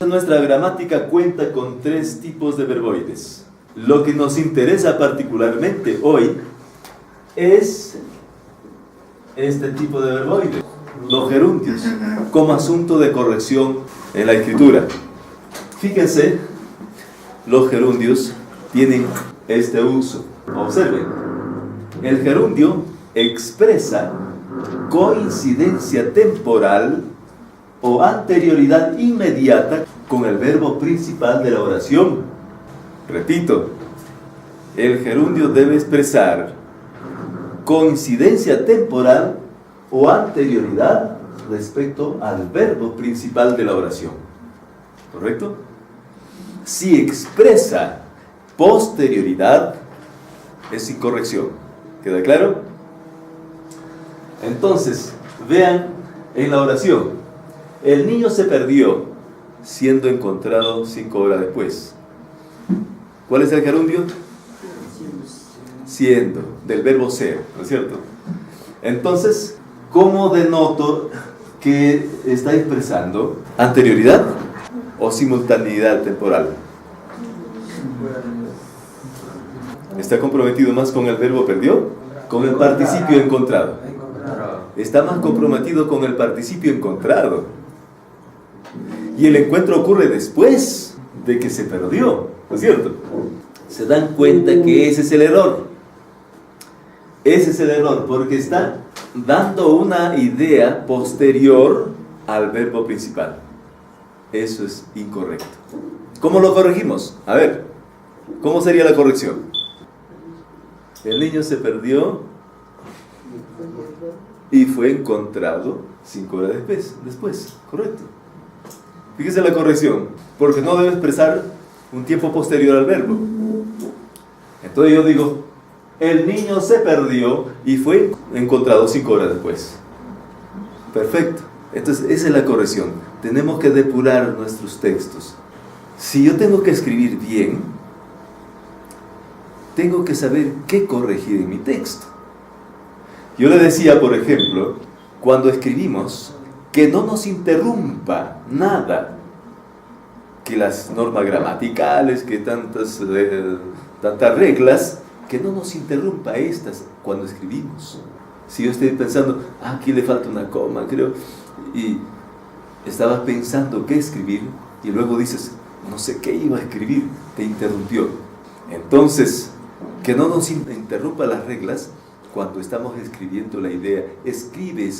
Nuestra gramática cuenta con 3 tipos de verboides. Lo que nos interesa particularmente hoy es este tipo de verboides, los gerundios, como asunto de corrección en la escritura. Fíjense, los gerundios tienen este uso. Observen, el gerundio expresa coincidencia temporal o anterioridad inmediata con el verbo principal de la oración. Repito, el gerundio debe expresar coincidencia temporal o anterioridad respecto al verbo principal de la oración. ¿Correcto? Si expresa posterioridad, es sin corrección. ¿Queda claro? Entonces, vean en la oración. El niño se perdió, siendo encontrado 5 horas después. ¿Cuál es el gerundio? Siendo, del verbo ser, ¿no es cierto? Entonces, ¿cómo denoto que está expresando anterioridad o simultaneidad temporal? ¿Está comprometido más con el verbo perdió? Con el participio encontrado. Está más comprometido con el participio encontrado. Y el encuentro ocurre después de que se perdió, ¿no es cierto? Se dan cuenta que ese es el error. Ese es el error, porque está dando una idea posterior al verbo principal. Eso es incorrecto. ¿Cómo lo corregimos? A ver, ¿cómo sería la corrección? El niño se perdió y fue encontrado 5 horas después, correcto. Fíjese la corrección, porque no debe expresar un tiempo posterior al verbo. Entonces yo digo, el niño se perdió y fue encontrado 5 horas después. Perfecto. Entonces esa es la corrección. Tenemos que depurar nuestros textos. Si yo tengo que escribir bien, tengo que saber qué corregir en mi texto. Yo le decía, por ejemplo, cuando escribimos, que no nos interrumpa nada, que las normas gramaticales, que tantas reglas, que no nos interrumpa estas cuando escribimos. Si yo estoy pensando, aquí le falta una coma, creo, y estabas pensando qué escribir, y luego dices, no sé qué iba a escribir, te interrumpió. Entonces, que no nos interrumpa las reglas cuando estamos escribiendo la idea. Escribe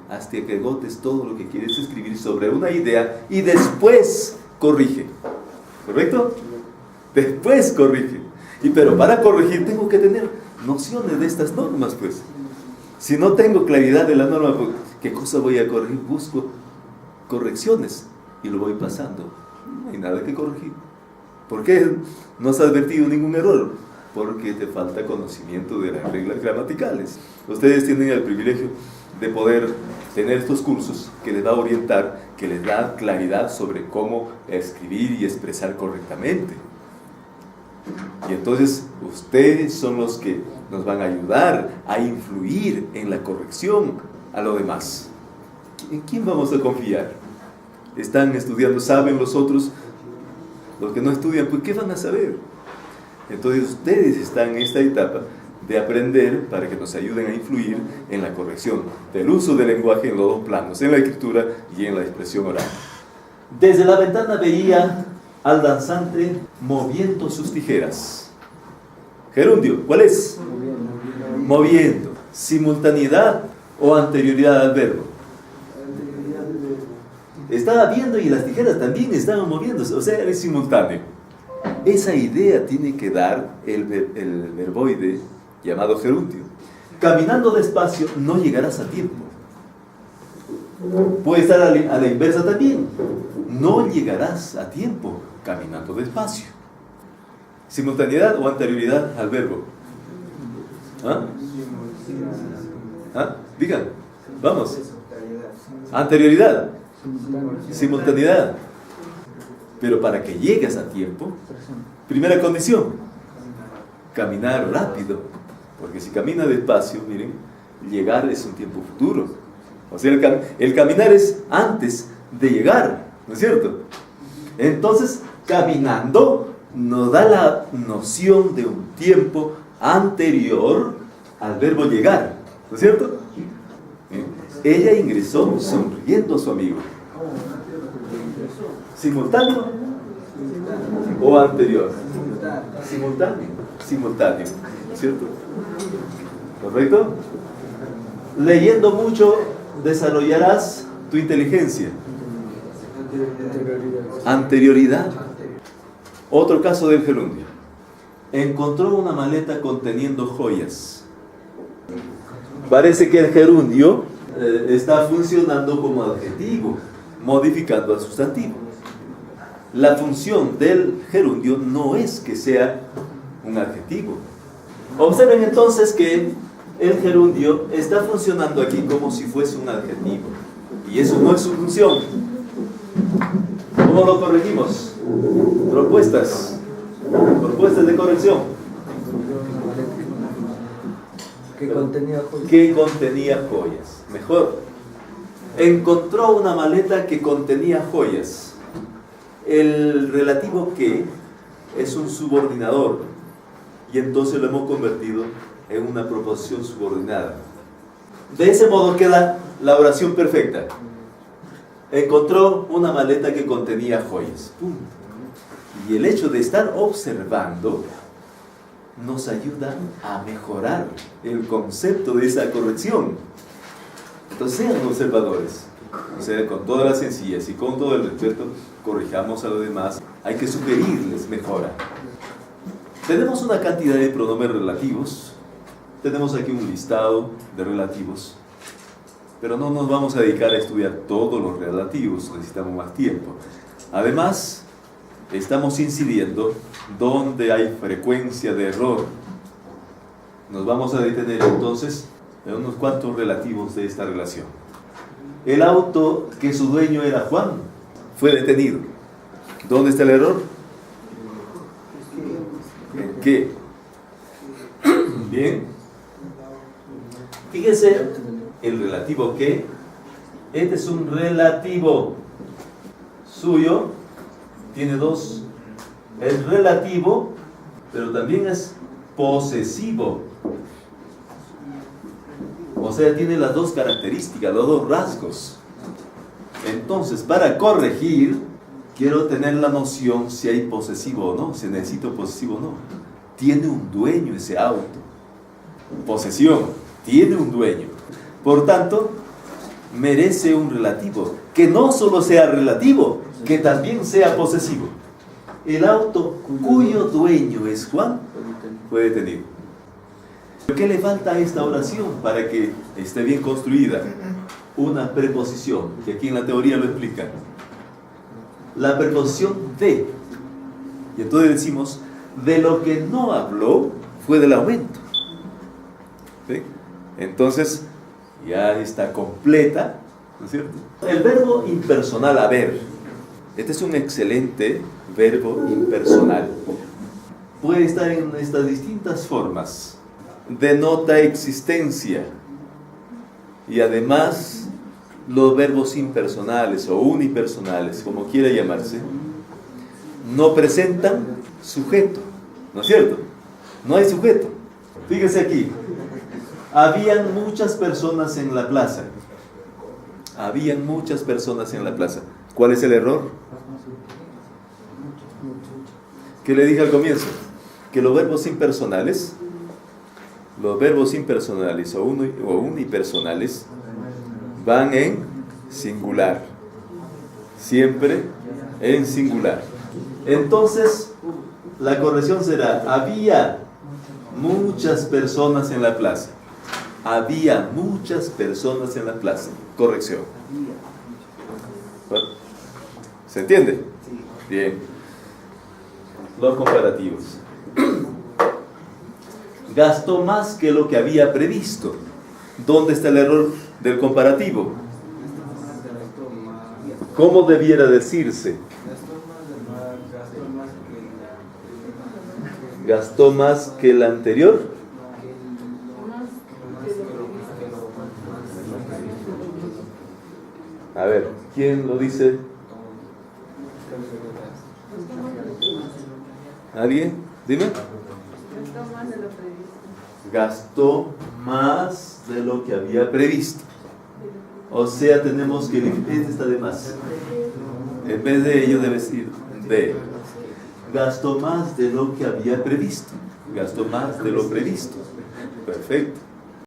hasta que agotes todo lo que quieres escribir sobre una idea y después corrige. ¿Correcto? Después corrige. Pero para corregir tengo que tener nociones de estas normas, pues. Si no tengo claridad de la norma, ¿qué cosa voy a corregir? Busco correcciones y lo voy pasando. No hay nada que corregir. ¿Por qué no has advertido ningún error? Porque te falta conocimiento de las reglas gramaticales. Ustedes tienen el privilegio de poder tener estos cursos que les va a orientar, que les da claridad sobre cómo escribir y expresar correctamente. Y entonces ustedes son los que nos van a ayudar a influir en la corrección a lo demás. ¿En quién vamos a confiar? Están estudiando, saben los otros. Los que no estudian, pues ¿qué van a saber? Entonces ustedes están en esta etapa de aprender para que nos ayuden a influir en la corrección del uso del lenguaje en los 2 planos, en la escritura y en la expresión oral. Desde la ventana veía al danzante moviendo sus tijeras. Gerundio, ¿cuál es? Moviendo. Simultaneidad o anterioridad al verbo. Estaba viendo y las tijeras también estaban moviéndose, o sea, es simultáneo. Esa idea tiene que dar el verboide llamado gerundio. Caminando despacio no llegarás a tiempo. Puede estar a la inversa también. No llegarás a tiempo caminando despacio. Simultaneidad o anterioridad al verbo. Digan, vamos. Anterioridad. Simultaneidad. Pero para que llegues a tiempo, primera condición, caminar rápido, porque si camina despacio, miren, llegar es un tiempo futuro. O sea, el caminar es antes de llegar, ¿no es cierto? Entonces, caminando nos da la noción de un tiempo anterior al verbo llegar, ¿no es cierto? Ella ingresó sonriendo a su amigo. ¿Simultáneo o anterior? Simultáneo, ¿cierto? ¿Correcto? Leyendo mucho desarrollarás tu inteligencia. Anterioridad. Otro caso del gerundio. Encontró una maleta conteniendo joyas. Parece que el gerundio está funcionando como adjetivo, modificando al sustantivo. La función del gerundio no es que sea un adjetivo. Observen entonces que el gerundio está funcionando aquí como si fuese un adjetivo. Y eso no es su función. ¿Cómo lo corregimos? Propuestas de corrección. Que contenía joyas. Que contenía joyas. Mejor. Encontró una maleta que contenía joyas. El relativo que es un subordinador. Y entonces lo hemos convertido en una proposición subordinada. De ese modo queda la oración perfecta. Encontró una maleta que contenía joyas. Punto. Y el hecho de estar observando nos ayuda a mejorar el concepto de esa corrección. Entonces sean observadores. O sea, con toda la sencillez y con todo el respeto, corrijamos a los demás. Hay que sugerirles mejora. Tenemos una cantidad de pronombres relativos. Tenemos aquí un listado de relativos. Pero no nos vamos a dedicar a estudiar todos los relativos. Necesitamos más tiempo. Además, estamos incidiendo donde hay frecuencia de error. Nos vamos a detener entonces en unos cuantos relativos de esta relación. El auto que su dueño era Juan fue detenido. ¿Dónde está el error? ¿En qué? Bien. Fíjense el relativo que. Este es un relativo suyo. Tiene dos. Es relativo, pero también es posesivo. O sea, tiene las dos características, los dos rasgos. Entonces, para corregir, quiero tener la noción si hay posesivo o no, si necesito posesivo o no. Tiene un dueño ese auto. Posesión, tiene un dueño. Por tanto, merece un relativo. Que no solo sea relativo, que también sea posesivo. El auto cuyo dueño es Juan fue detenido. ¿Qué le falta a esta oración para que esté bien construida? Una preposición, que aquí en la teoría lo explica. La preposición de. Y entonces decimos, de lo que no habló fue del aumento. ¿Sí? Entonces, ya está completa, ¿no es cierto? El verbo impersonal haber. Este es un excelente verbo impersonal. Puede estar en estas distintas formas. Denota existencia. Y además, los verbos impersonales o unipersonales, como quiera llamarse, no presentan sujeto. ¿No es cierto? No hay sujeto. Fíjese aquí. Habían muchas personas en la plaza. Habían muchas personas en la plaza. ¿Cuál es el error? ¿Qué le dije al comienzo? Que los verbos impersonales o unipersonales van en singular. Siempre en singular. Entonces, la corrección será: había muchas personas en la plaza. Había muchas personas en la plaza. Corrección. ¿Se entiende? Bien. Los comparativos. Gastó más que lo que había previsto. ¿Dónde está el error del comparativo? ¿Cómo debiera decirse? Gastó más que el anterior. A ver, ¿quién lo dice? ¿Alguien? Dime. Gastó más de lo que había previsto. O sea, tenemos que este está de más. En vez de ello debe decir de. Gastó más de lo que había previsto. Gastó más de lo previsto. Perfecto.